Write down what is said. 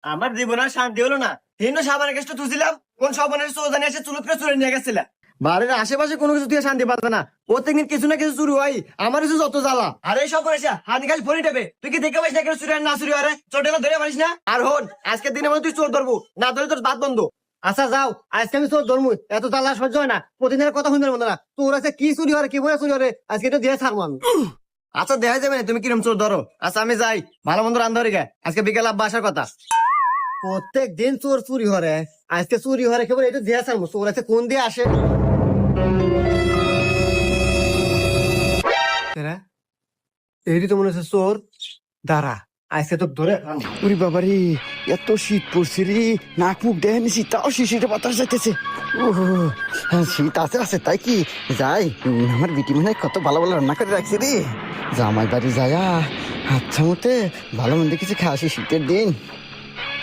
আমার জীবন আর শান্তি হলো না। হিন্দু সাবানের কেষ্ট তুলছিলাম, কোন সাবানের চোদানি এসে চুলত করে চুরে নিয়ে গেছিল। বাড়ির আশেপাশে কোনো কিছু দিয়ে শান্তি পাচ্ছে না, প্রত্যেকদিন কিছু না কিছু চুরি হয়। আমার কিছু যত জ্বালা। আর এই সব করেছে হানি খালি ফোনই দেবে। তুই কি দেখে পাইস না কেন চুরি আর না চুরি আরে চোটেলা ধরে পারিস না? আর হন, আজকের দিনে মধ্যে তুই চোর ধরবো, না ধরে তোর বাদ বন্ধ। আচ্ছা যাও, আজকে আমি চোর ধরবো। এত জ্বালা সহ্য হয় না, প্রতিদিনের কথা শুনতে পারবো না। তোর আছে কি চুরি হয় কি বলে চুরি হয়, আজকে তো দিয়ে ছাড়বো আমি। আচ্ছা দেখা যাবে না তুমি কিরম চোর ধরো। আচ্ছা আমি যাই, ভালো মন্দ রান্ধা গে, আজকে বিকেল আব্বা আসার কথা। প্রত্যেক দিন চোর চুরি হরে, আজকে চুরি হরে কেবল এটা দিয়ে ছাড়বো। চোর আছে কোন দিয়ে আসে? এই তো মনে হচ্ছে চোর। দাঁড়া, আজকে তো ধরে উরি বাবারে, এত শীত পড়ছে রে, নাক মুখ দেখেনি শীত, তাও শিশিরে বাতাস যাইতেছে। শীত আছে আছে তাই কি যাই, আমার বিটি মনে হয় কত ভালো ভালো রান্না করে রাখছে রে। জামাই বাড়ি যায়া আচ্ছা মতে ভালো মন্দ কিছু খাওয়া, শীতের দিন।